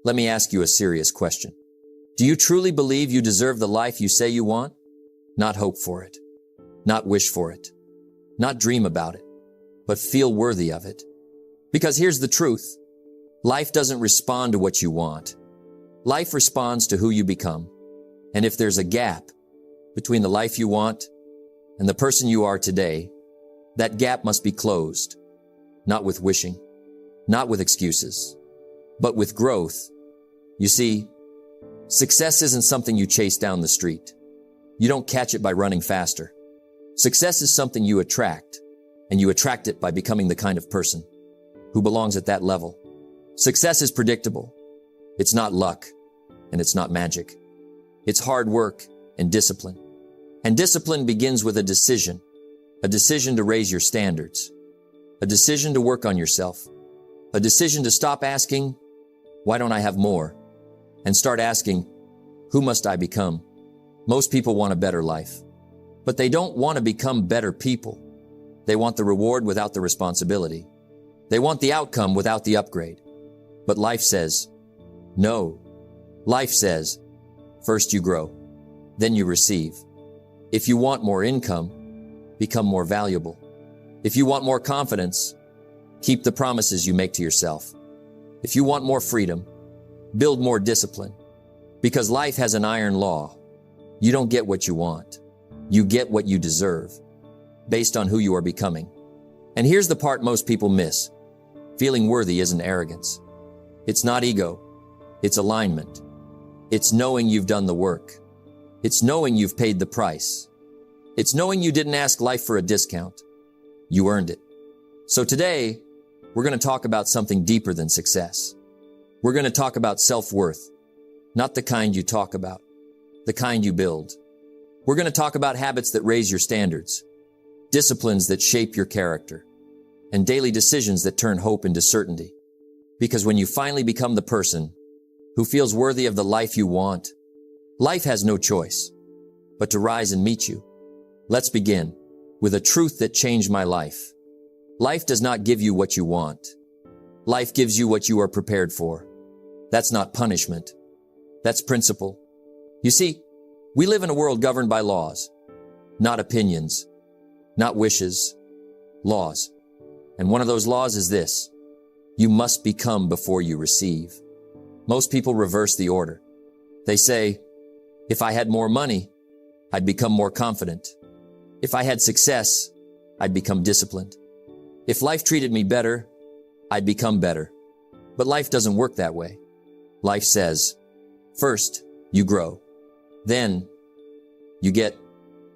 Let me ask you a serious question. Do you truly believe you deserve the life you say you want? Not hope for it, not wish for it, not dream about it, but feel worthy of it. Because here's the truth. Life doesn't respond to what you want. Life responds to who you become. And if there's a gap between the life you want and the person you are today, that gap must be closed, not with wishing, not with excuses, but with growth. You see, success isn't something you chase down the street. You don't catch it by running faster. Success is something you attract, and you attract it by becoming the kind of person who belongs at that level. Success is predictable. It's not luck, and it's not magic. It's hard work and discipline. And discipline begins with a decision to raise your standards, a decision to work on yourself, a decision to stop asking, why don't I have more? And start asking, who must I become? Most people want a better life, but they don't want to become better people. They want the reward without the responsibility. They want the outcome without the upgrade. But life says, no. Life says, first you grow, then you receive. If you want more income, become more valuable. If you want more confidence, keep the promises you make to yourself. If you want more freedom, build more discipline. Because life has an iron law. You don't get what you want. You get what you deserve, based on who you are becoming. And here's the part most people miss. Feeling worthy isn't arrogance. It's not ego. It's alignment. It's knowing you've done the work. It's knowing you've paid the price. It's knowing you didn't ask life for a discount. You earned it. So today, we're going to talk about something deeper than success. We're going to talk about self-worth, not the kind you talk about, the kind you build. We're going to talk about habits that raise your standards, disciplines that shape your character, and daily decisions that turn hope into certainty. Because when you finally become the person who feels worthy of the life you want, life has no choice but to rise and meet you. Let's begin with a truth that changed my life. Life does not give you what you want. Life gives you what you are prepared for. That's not punishment. That's principle. You see, we live in a world governed by laws, not opinions, not wishes, laws. And one of those laws is this: you must become before you receive. Most people reverse the order. They say, if I had more money, I'd become more confident. If I had success, I'd become disciplined. If life treated me better, I'd become better. But life doesn't work that way. Life says, first, you grow. Then, you get.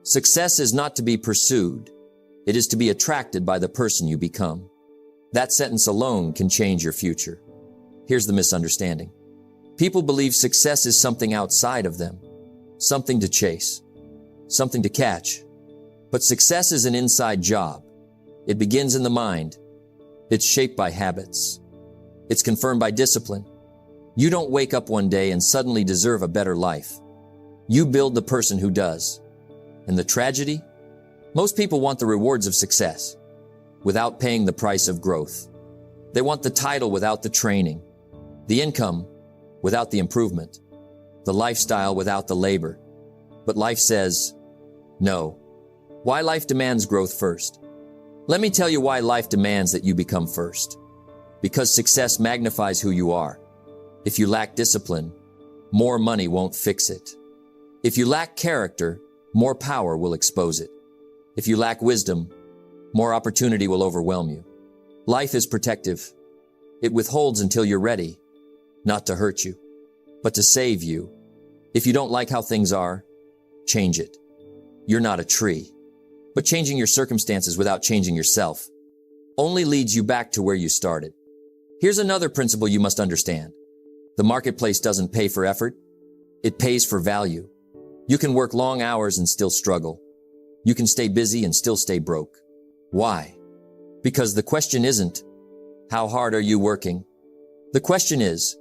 Success is not to be pursued. It is to be attracted by the person you become. That sentence alone can change your future. Here's the misunderstanding. People believe success is something outside of them, something to chase, something to catch. But success is an inside job. It begins in the mind. It's shaped by habits. It's confirmed by discipline. You don't wake up one day and suddenly deserve a better life. You build the person who does. And the tragedy? Most people want the rewards of success without paying the price of growth. They want the title without the training, the income without the improvement, the lifestyle without the labor. But life says, no. Why life demands growth first? Let me tell you why life demands that you become first. Because success magnifies who you are. If you lack discipline, more money won't fix it. If you lack character, more power will expose it. If you lack wisdom, more opportunity will overwhelm you. Life is protective. It withholds until you're ready, not to hurt you, but to save you. If you don't like how things are, change it. You're not a tree. But changing your circumstances without changing yourself only leads you back to where you started. Here's another principle you must understand. The marketplace doesn't pay for effort. It pays for value. You can work long hours and still struggle. You can stay busy and still stay broke. Why? Because the question isn't, how hard are you working? The question is,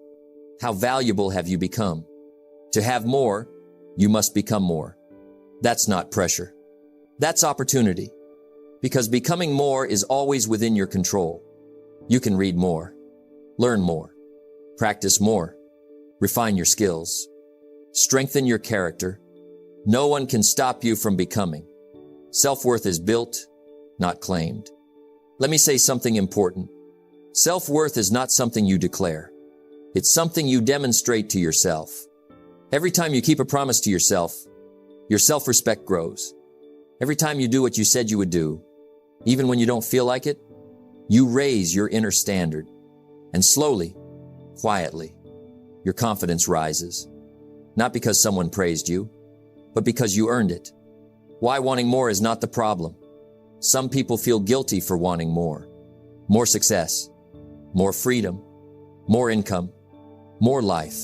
how valuable have you become? To have more, you must become more. That's not pressure. That's opportunity. Because becoming more is always within your control. You can read more. Learn more. Practice more. Refine your skills. Strengthen your character. No one can stop you from becoming. Self-worth is built, not claimed. Let me say something important. Self-worth is not something you declare. It's something you demonstrate to yourself. Every time you keep a promise to yourself, your self-respect grows. Every time you do what you said you would do, even when you don't feel like it, you raise your inner standard. And slowly, quietly, your confidence rises. Not because someone praised you, but because you earned it. Why wanting more is not the problem. Some people feel guilty for wanting more. More success, more freedom, more income, more life.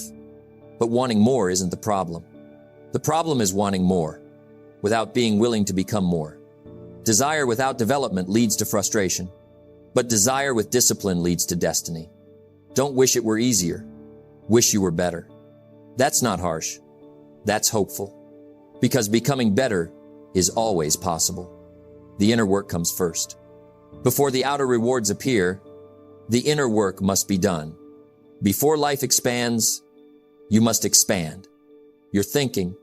But wanting more isn't the problem. The problem is wanting more, without being willing to become more. Desire without development leads to frustration, but desire with discipline leads to destiny. Don't wish it were easier. Wish you were better. That's not harsh. That's hopeful. Because becoming better is always possible. The inner work comes first. Before the outer rewards appear, the inner work must be done. Before life expands, you must expand. Your thinking,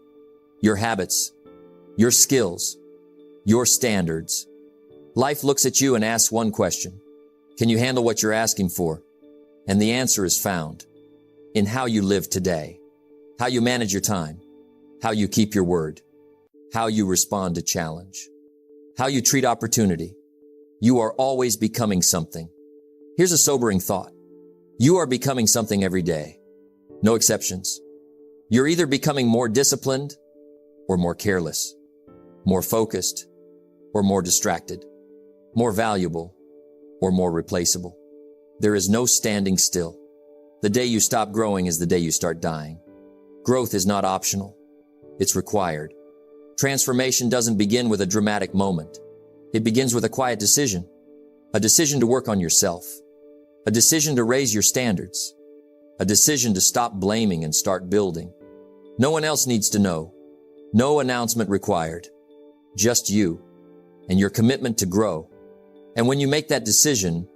your habits, your skills, your standards. Life looks at you and asks one question. Can you handle what you're asking for? And the answer is found in how you live today, how you manage your time, how you keep your word, how you respond to challenge, how you treat opportunity. You are always becoming something. Here's a sobering thought. You are becoming something every day. No exceptions. You're either becoming more disciplined or more careless, more focused or more distracted, more valuable or more replaceable. There is no standing still. The day you stop growing is the day you start dying. Growth is not optional. It's required. Transformation doesn't begin with a dramatic moment. It begins with a quiet decision. A decision to work on yourself. A decision to raise your standards. A decision to stop blaming and start building. No one else needs to know. No announcement required. Just you and your commitment to grow. And when you make that decision,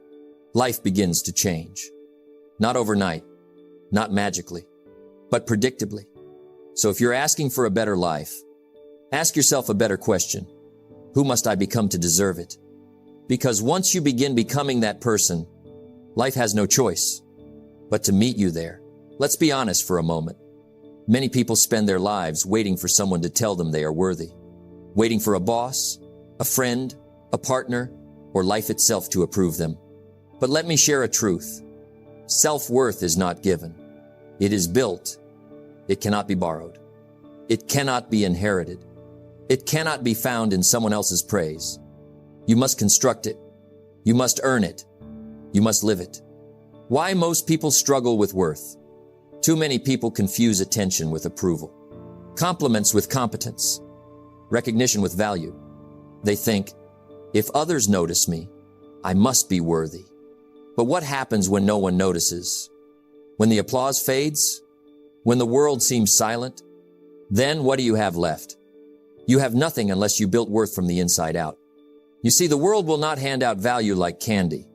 life begins to change. Not overnight, not magically, but predictably. So if you're asking for a better life, ask yourself a better question. Who must I become to deserve it? Because once you begin becoming that person, life has no choice but to meet you there. Let's be honest for a moment. Many people spend their lives waiting for someone to tell them they are worthy, waiting for a boss, a friend, a partner, or life itself to approve them. But let me share a truth. Self-worth is not given. It is built. It cannot be borrowed. It cannot be inherited. It cannot be found in someone else's praise. You must construct it. You must earn it. You must live it. Why most people struggle with worth? Too many people confuse attention with approval, compliments with competence, recognition with value. They think, if others notice me, I must be worthy. But what happens when no one notices? When the applause fades? When the world seems silent? Then what do you have left? You have nothing unless you built worth from the inside out. You see, the world will not hand out value like candy.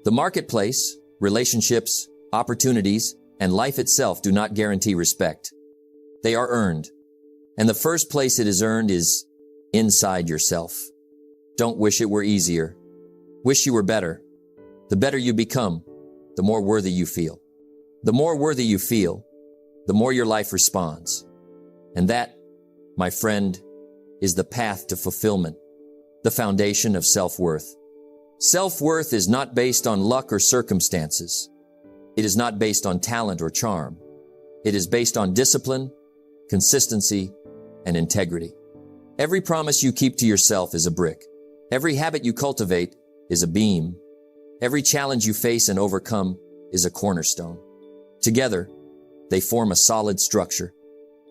The marketplace, relationships, opportunities, and life itself do not guarantee respect. They are earned. And the first place it is earned is inside yourself. Don't wish it were easier. Wish you were better. The better you become, the more worthy you feel. The more worthy you feel, the more your life responds. And that, my friend, is the path to fulfillment, the foundation of self-worth. Self-worth is not based on luck or circumstances. It is not based on talent or charm. It is based on discipline, consistency, and integrity. Every promise you keep to yourself is a brick. Every habit you cultivate is a beam. Every challenge you face and overcome is a cornerstone. Together, they form a solid structure.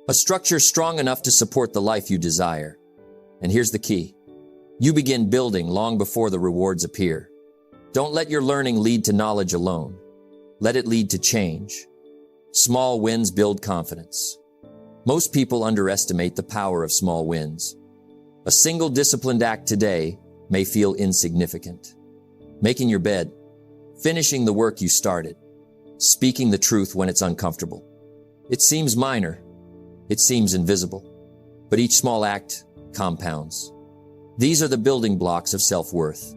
A structure strong enough to support the life you desire. And here's the key. You begin building long before the rewards appear. Don't let your learning lead to knowledge alone. Let it lead to change. Small wins build confidence. Most people underestimate the power of small wins. A single disciplined act today may feel insignificant. Making your bed, finishing the work you started, Speaking the truth when it's uncomfortable. It seems minor. It seems invisible. But each small act compounds. These are the building blocks of self-worth.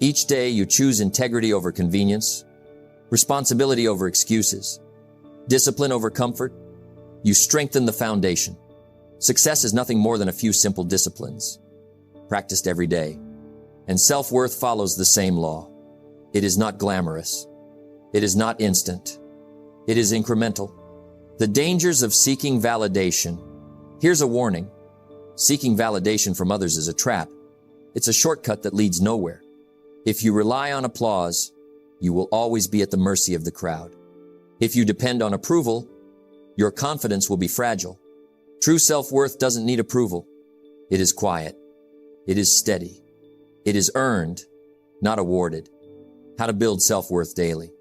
Each day you choose integrity over convenience, responsibility over excuses, discipline over comfort. You strengthen the foundation. Success is nothing more than a few simple disciplines, practiced every day. And self-worth follows the same law. It is not glamorous. It is not instant. It is incremental. The dangers of seeking validation. Here's a warning. Seeking validation from others is a trap. It's a shortcut that leads nowhere. If you rely on applause, you will always be at the mercy of the crowd. If you depend on approval, your confidence will be fragile. True self-worth doesn't need approval. It is quiet. It is steady. It is earned, not awarded. How to build self-worth daily.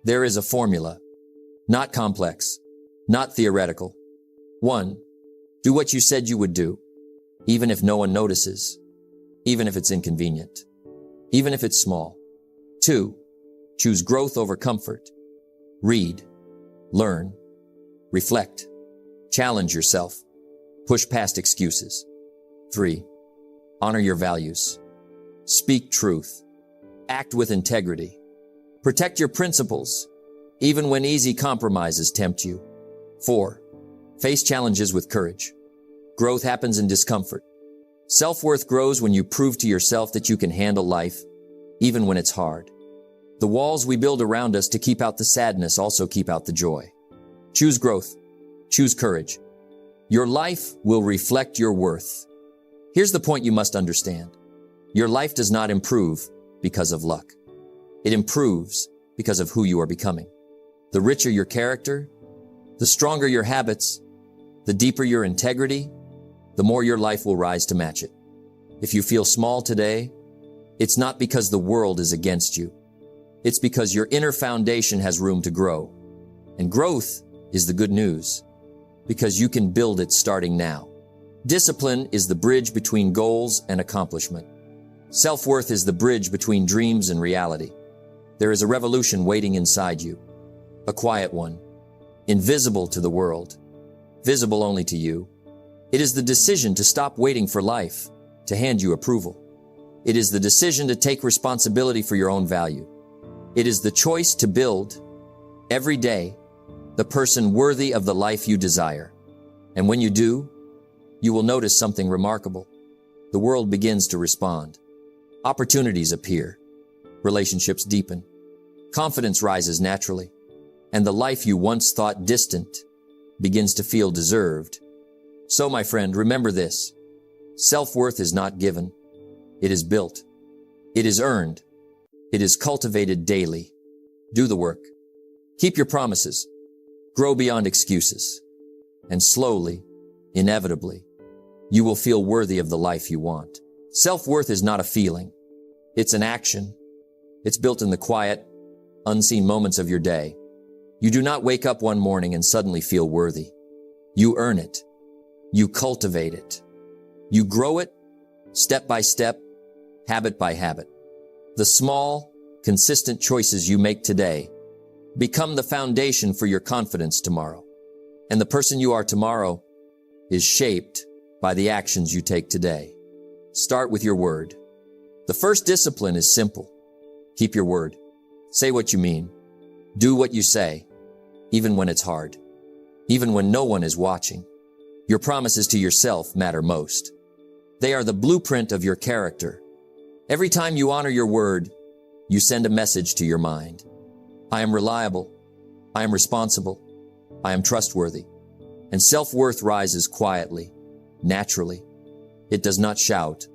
There is a formula, not complex, not theoretical. 1. Do what you said you would do, even if no one notices, even if it's inconvenient, even if it's small. 2. Choose growth over comfort. Read, learn, reflect, challenge yourself, push past excuses. 3. Honor your values. Speak truth. Act with integrity. Protect your principles, even when easy compromises tempt you. 4. Face challenges with courage. Growth happens in discomfort. Self-worth grows when you prove to yourself that you can handle life, even when it's hard. The walls we build around us to keep out the sadness also keep out the joy. Choose growth. Choose courage. Your life will reflect your worth. Here's the point you must understand. Your life does not improve because of luck. It improves because of who you are becoming. The richer your character, the stronger your habits, the deeper your integrity, the more your life will rise to match it. If you feel small today, it's not because the world is against you. It's because your inner foundation has room to grow. And growth is the good news, because you can build it starting now. Discipline is the bridge between goals and accomplishment. Self-worth is the bridge between dreams and reality. There is a revolution waiting inside you, a quiet one, invisible to the world, visible only to you. It is the decision to stop waiting for life to hand you approval. It is the decision to take responsibility for your own value. It is the choice to build, every day, the person worthy of the life you desire. And when you do, you will notice something remarkable. The world begins to respond. Opportunities appear. Relationships deepen. Confidence rises naturally. And the life you once thought distant begins to feel deserved. So, my friend, remember this. Self-worth is not given. It is built. It is earned. It is cultivated daily. Do the work. Keep your promises. Grow beyond excuses. And slowly, inevitably, you will feel worthy of the life you want. Self-worth is not a feeling. It's an action. It's built in the quiet, unseen moments of your day. You do not wake up one morning and suddenly feel worthy. You earn it. You cultivate it. You grow it step by step, habit by habit. The small, consistent choices you make today become the foundation for your confidence tomorrow. And the person you are tomorrow is shaped by the actions you take today. Start with your word. The first discipline is simple. Keep your word. Say what you mean. Do what you say, even when it's hard, even when no one is watching. Your promises to yourself matter most. They are the blueprint of your character. Every time you honor your word, you send a message to your mind. I am reliable. I am responsible. I am trustworthy. And self-worth rises quietly, naturally. It does not shout.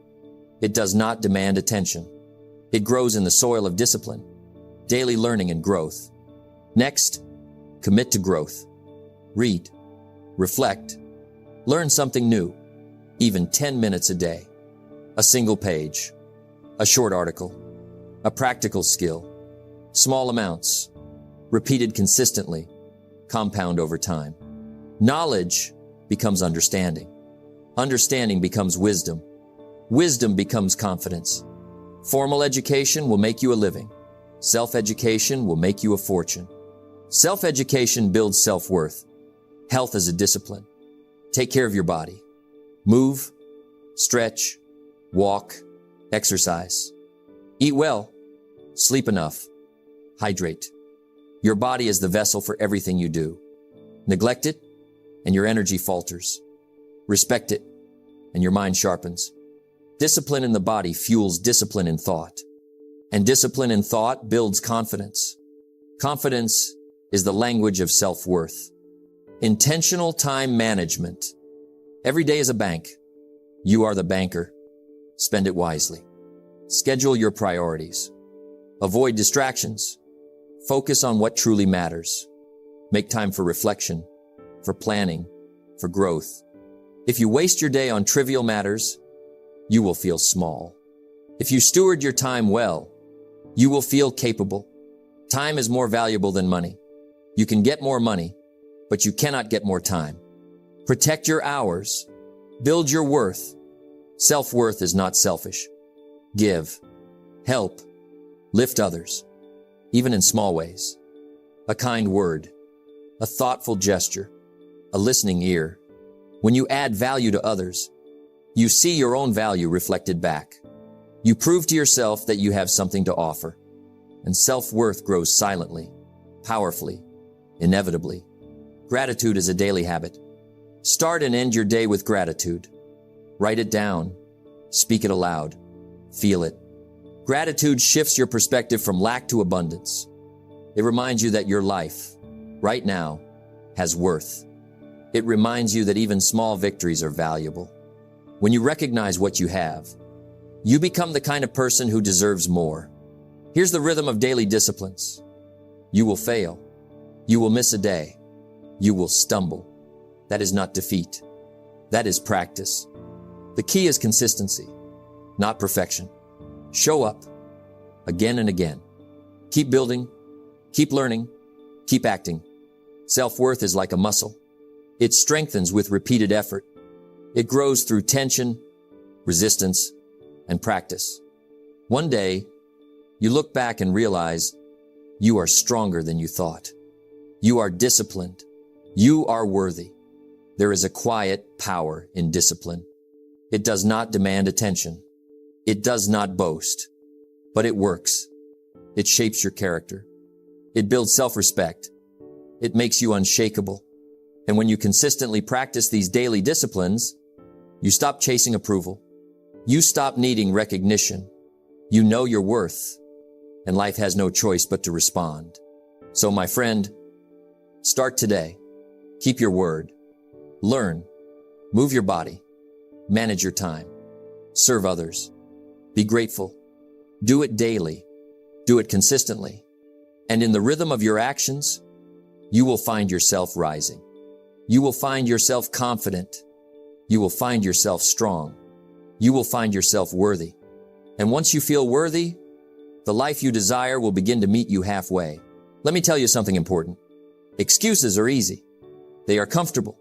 It does not demand attention. It grows in the soil of discipline, daily learning and growth. Next, commit to growth. Read, reflect, learn something new, even 10 minutes a day. A single page, a short article, a practical skill, small amounts, repeated consistently, compound over time. Knowledge becomes understanding. Understanding becomes wisdom. Wisdom becomes confidence. Formal education will make you a living. Self-education will make you a fortune. Self-education builds self-worth. Health is a discipline. Take care of your body. Move, stretch, walk, exercise. Eat well, sleep enough, hydrate. Your body is the vessel for everything you do. Neglect it, and your energy falters. Respect it, and your mind sharpens. Discipline in the body fuels discipline in thought. And discipline in thought builds confidence. Confidence is the language of self-worth. Intentional time management. Every day is a bank. You are the banker. Spend it wisely. Schedule your priorities. Avoid distractions. Focus on what truly matters. Make time for reflection, for planning, for growth. If you waste your day on trivial matters, you will feel small. If you steward your time well, you will feel capable. Time is more valuable than money. You can get more money, but you cannot get more time. Protect your hours. Build your worth. Self-worth is not selfish. Give, help, lift others, even in small ways. A kind word, a thoughtful gesture, a listening ear. When you add value to others, you see your own value reflected back. You prove to yourself that you have something to offer, and self-worth grows silently, powerfully, inevitably. Gratitude is a daily habit. Start and end your day with gratitude. Write it down. Speak it aloud. Feel it. Gratitude shifts your perspective from lack to abundance. It reminds you that your life, right now, has worth. It reminds you that even small victories are valuable. When you recognize what you have, you become the kind of person who deserves more. Here's the rhythm of daily disciplines. You will fail. You will miss a day. You will stumble. That is not defeat. That is practice. The key is consistency, not perfection. Show up again and again. Keep building, keep learning, keep acting. Self-worth is like a muscle. It strengthens with repeated effort. It grows through tension, resistance, and practice. One day, you look back and realize you are stronger than you thought. You are disciplined. You are worthy. There is a quiet power in discipline. It does not demand attention. It does not boast, but it works. It shapes your character. It builds self-respect. It makes you unshakable. And when you consistently practice these daily disciplines, you stop chasing approval. You stop needing recognition. You know your worth, and life has no choice but to respond. So, my friend, start today. Keep your word. Learn. Move your body. Manage your time. Serve others. Be grateful. Do it daily. Do it consistently. And in the rhythm of your actions, you will find yourself rising. You will find yourself confident. You will find yourself strong. You will find yourself worthy. And once you feel worthy, the life you desire will begin to meet you halfway. Let me tell you something important. Excuses are easy. They are comfortable.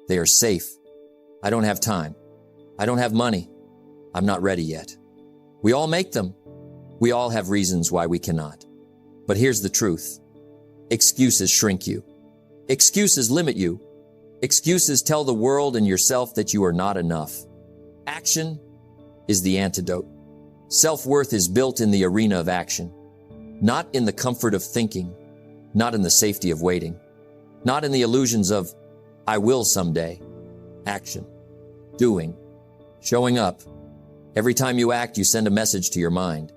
They are safe. I don't have time. I don't have money. I'm not ready yet. We all make them. We all have reasons why we cannot. But here's the truth. Excuses shrink you. Excuses limit you. Excuses tell the world and yourself that you are not enough. Action is the antidote. Self-worth is built in the arena of action, not in the comfort of thinking, not in the safety of waiting, not in the illusions of, I will someday. Action, doing, showing up. Every time you act, you send a message to your mind.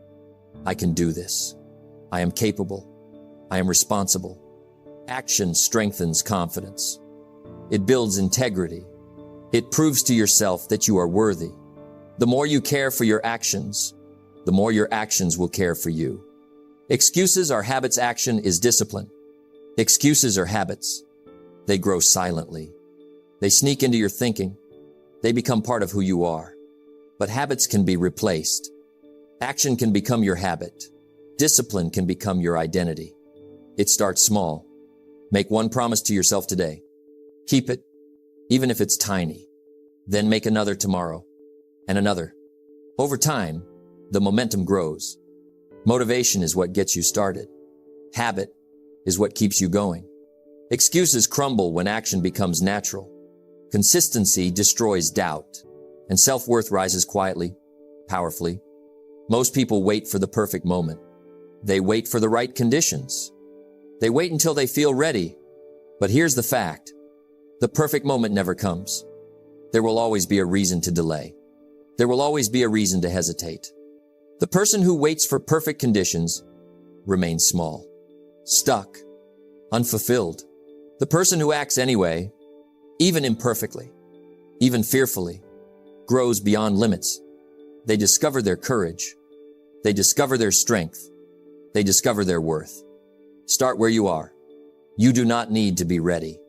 I can do this. I am capable. I am responsible. Action strengthens confidence. It builds integrity. It proves to yourself that you are worthy. The more you care for your actions, the more your actions will care for you. Excuses are habits. Action is discipline. Excuses are habits. They grow silently. They sneak into your thinking. They become part of who you are. But habits can be replaced. Action can become your habit. Discipline can become your identity. It starts small. Make one promise to yourself today. Keep it, even if it's tiny. Then make another tomorrow, and another. Over time, the momentum grows. Motivation is what gets you started. Habit is what keeps you going. Excuses crumble when action becomes natural. Consistency destroys doubt, and self-worth rises quietly, powerfully. Most people wait for the perfect moment. They wait for the right conditions. They wait until they feel ready. But here's the fact. The perfect moment never comes. There will always be a reason to delay. There will always be a reason to hesitate. The person who waits for perfect conditions remains small, stuck, unfulfilled. The person who acts anyway, even imperfectly, even fearfully, grows beyond limits. They discover their courage. They discover their strength. They discover their worth. Start where you are. You do not need to be ready.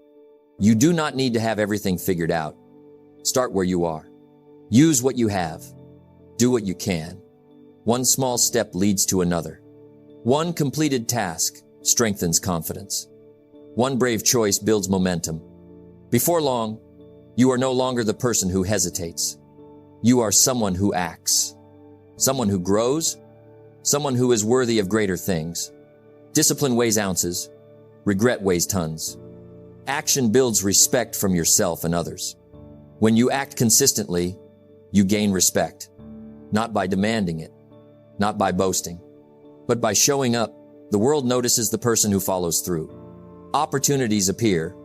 You do not need to have everything figured out. Start where you are. Use what you have. Do what you can. One small step leads to another. One completed task strengthens confidence. One brave choice builds momentum. Before long, you are no longer the person who hesitates. You are someone who acts. Someone who grows. Someone who is worthy of greater things. Discipline weighs ounces. Regret weighs tons. Action builds respect from yourself and others. When you act consistently, you gain respect. Not by demanding it, not by boasting, but by showing up. The world notices the person who follows through. Opportunities appear.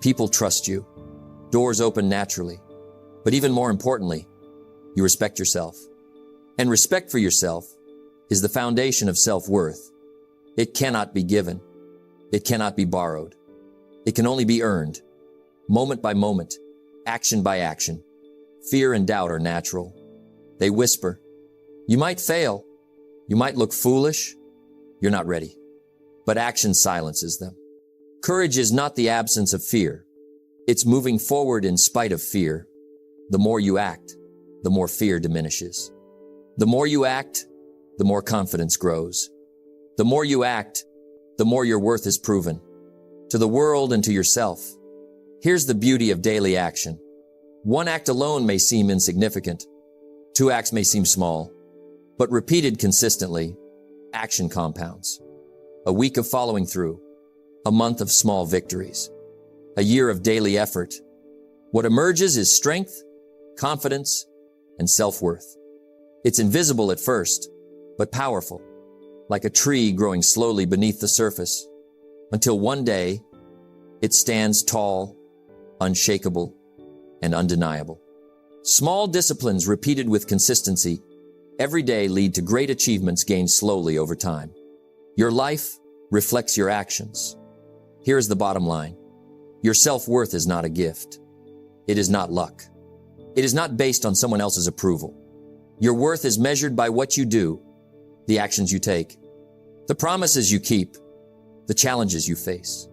People trust you. Doors open naturally. But even more importantly, you respect yourself. And respect for yourself is the foundation of self-worth. It cannot be given. It cannot be borrowed. It can only be earned, moment by moment, action by action. Fear and doubt are natural. They whisper, you might fail. You might look foolish. You're not ready. But action silences them. Courage is not the absence of fear. It's moving forward in spite of fear. The more you act, the more fear diminishes. The more you act, the more confidence grows. The more you act, the more your worth is proven. To the world and to yourself. Here's the beauty of daily action. One act alone may seem insignificant. Two acts may seem small. But repeated consistently, action compounds. A week of following through. A month of small victories. A year of daily effort. What emerges is strength, confidence, and self-worth. It's invisible at first, but powerful, like a tree growing slowly beneath the surface, until one day it stands tall, unshakable, and undeniable. Small disciplines repeated with consistency every day lead to great achievements gained slowly over time. Your life reflects your actions. Here is the bottom line. Your self-worth is not a gift. It is not luck. It is not based on someone else's approval. Your worth is measured by what you do, the actions you take, the promises you keep, the challenges you face,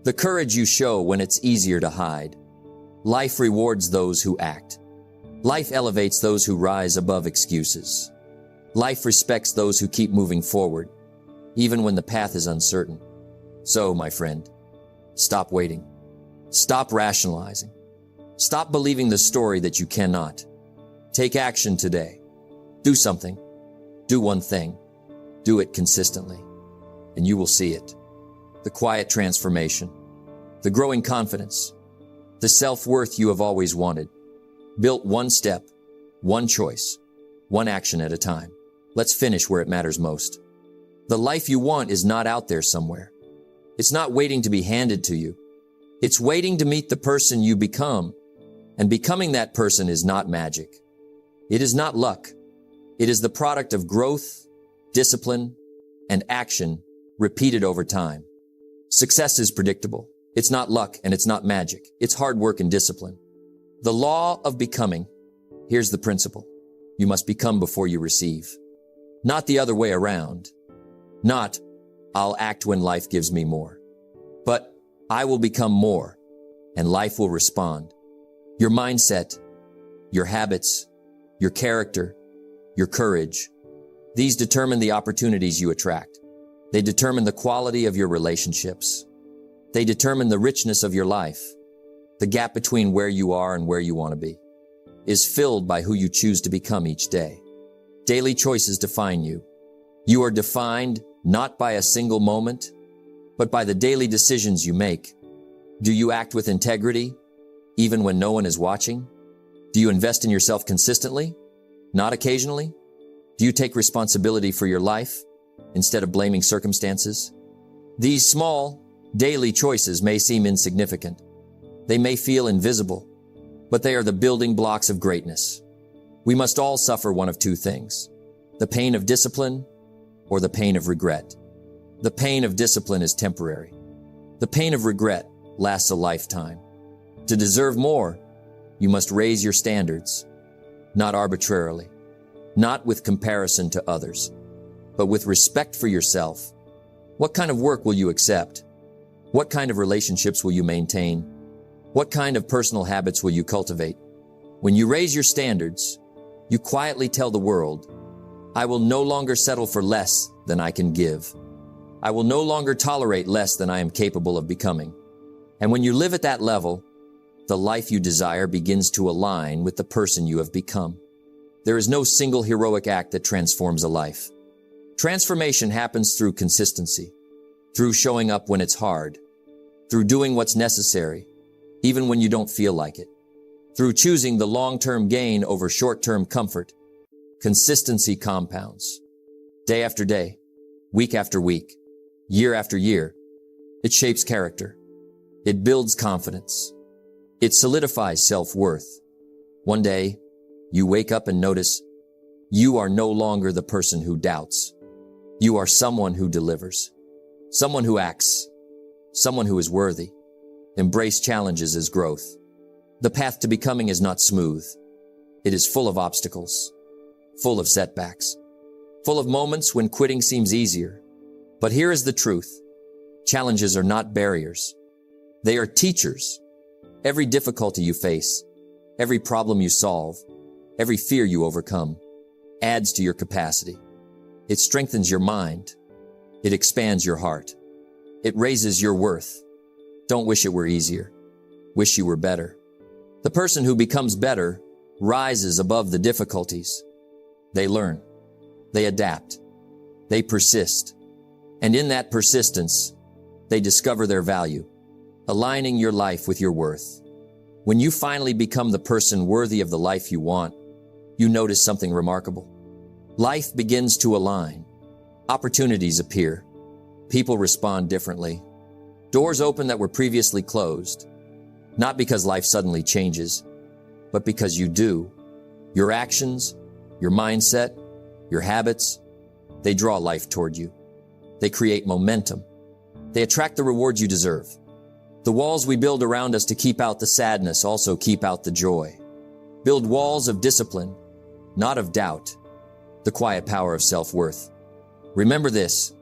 the courage you show when it's easier to hide. Life rewards those who act. Life elevates those who rise above excuses. Life respects those who keep moving forward, even when the path is uncertain. So, my friend, stop waiting. Stop rationalizing. Stop believing the story that you cannot. Take action today. Do something. Do one thing. Do it consistently, and you will see it. The quiet transformation, the growing confidence, the self-worth you have always wanted, built one step, one choice, one action at a time. Let's finish where it matters most. The life you want is not out there somewhere. It's not waiting to be handed to you. It's waiting to meet the person you become, and becoming that person is not magic. It is not luck. It is the product of growth, discipline, and action repeated over time. Success is predictable. It's not luck and it's not magic. It's hard work and discipline. The law of becoming. Here's the principle. You must become before you receive. Not the other way around. Not, I'll act when life gives me more. But I will become more, and life will respond. Your mindset, your habits, your character, your courage. These determine the opportunities you attract. They determine the quality of your relationships. They determine the richness of your life. The gap between where you are and where you want to be is filled by who you choose to become each day. Daily choices define you. You are defined not by a single moment, but by the daily decisions you make. Do you act with integrity, even when no one is watching? Do you invest in yourself consistently, not occasionally? Do you take responsibility for your life instead of blaming circumstances? These small, daily choices may seem insignificant. They may feel invisible, but they are the building blocks of greatness. We must all suffer one of two things: the pain of discipline or the pain of regret. The pain of discipline is temporary. The pain of regret lasts a lifetime. To deserve more, you must raise your standards, not arbitrarily, not with comparison to others, but with respect for yourself. What kind of work will you accept? What kind of relationships will you maintain? What kind of personal habits will you cultivate? When you raise your standards, you quietly tell the world, I will no longer settle for less than I can give. I will no longer tolerate less than I am capable of becoming. And when you live at that level, the life you desire begins to align with the person you have become. There is no single heroic act that transforms a life. Transformation happens through consistency, through showing up when it's hard, through doing what's necessary, even when you don't feel like it, through choosing the long-term gain over short-term comfort. Consistency compounds. Day after day, week after week, year after year, it shapes character. It builds confidence. It solidifies self-worth. One day, you wake up and notice you are no longer the person who doubts. You are someone who delivers, someone who acts, someone who is worthy. Embrace challenges as growth. The path to becoming is not smooth. It is full of obstacles, full of setbacks, full of moments when quitting seems easier. But here is the truth. Challenges are not barriers. They are teachers. Every difficulty you face, every problem you solve, every fear you overcome, adds to your capacity. It strengthens your mind. It expands your heart. It raises your worth. Don't wish it were easier. Wish you were better. The person who becomes better rises above the difficulties. They learn. They adapt. They persist. And in that persistence, they discover their value, aligning your life with your worth. When you finally become the person worthy of the life you want, you notice something remarkable. Life begins to align. Opportunities appear. People respond differently. Doors open that were previously closed. Not because life suddenly changes, but because you do. Your actions, your mindset, your habits, they draw life toward you. They create momentum. They attract the rewards you deserve. The walls we build around us to keep out the sadness also keep out the joy. Build walls of discipline, not of doubt. The quiet power of self-worth. Remember this.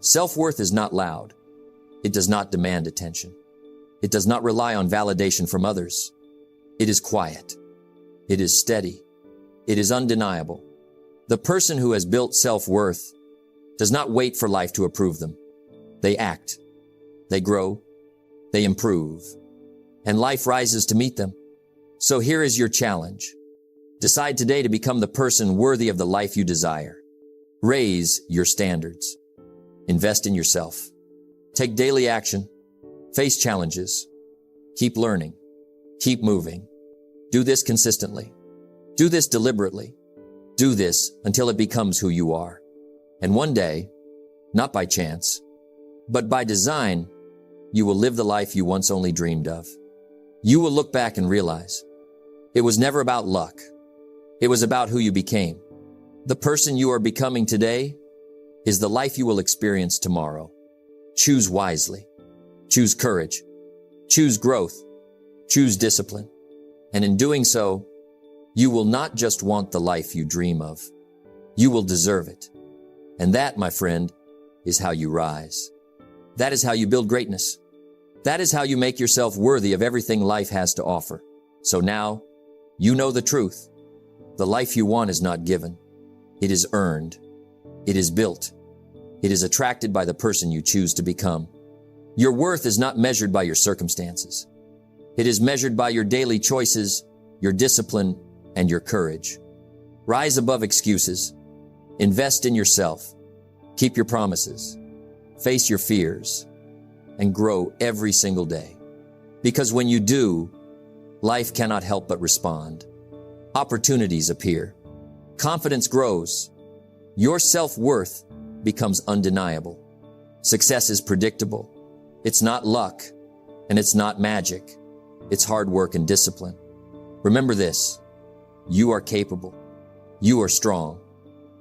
Self-worth is not loud. It does not demand attention. It does not rely on validation from others. It is quiet. It is steady. It is undeniable. The person who has built self-worth does not wait for life to approve them. They act. They grow. They improve. And life rises to meet them. So here is your challenge. Decide today to become the person worthy of the life you desire. Raise your standards. Invest in yourself. Take daily action. Face challenges. Keep learning. Keep moving. Do this consistently. Do this deliberately. Do this until it becomes who you are. And one day, not by chance, but by design, you will live the life you once only dreamed of. You will look back and realize it was never about luck. It was about who you became. The person you are becoming today is the life you will experience tomorrow. Choose wisely. Choose courage. Choose growth. Choose discipline. And in doing so, you will not just want the life you dream of. You will deserve it. And that, my friend, is how you rise. That is how you build greatness. That is how you make yourself worthy of everything life has to offer. So now, you know the truth. The life you want is not given. It is earned. It is built. It is attracted by the person you choose to become. Your worth is not measured by your circumstances. It is measured by your daily choices, your discipline, and your courage. Rise above excuses. Invest in yourself. Keep your promises. Face your fears. and grow every single day. Because when you do, life cannot help but respond. Opportunities appear. Confidence grows. Your self-worth becomes undeniable. Success is predictable. It's not luck, and it's not magic. It's hard work and discipline. Remember this: you are capable. You are strong.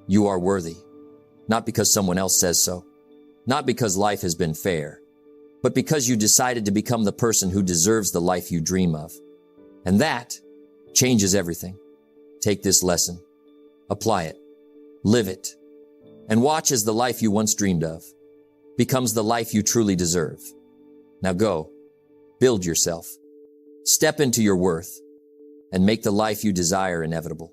You are worthy. Not because someone else says so. Not because life has been fair, but because you decided to become the person who deserves the life you dream of. And that changes everything. Take this lesson, apply it, live it, and watch as the life you once dreamed of becomes the life you truly deserve. Now go, build yourself, step into your worth, and make the life you desire inevitable.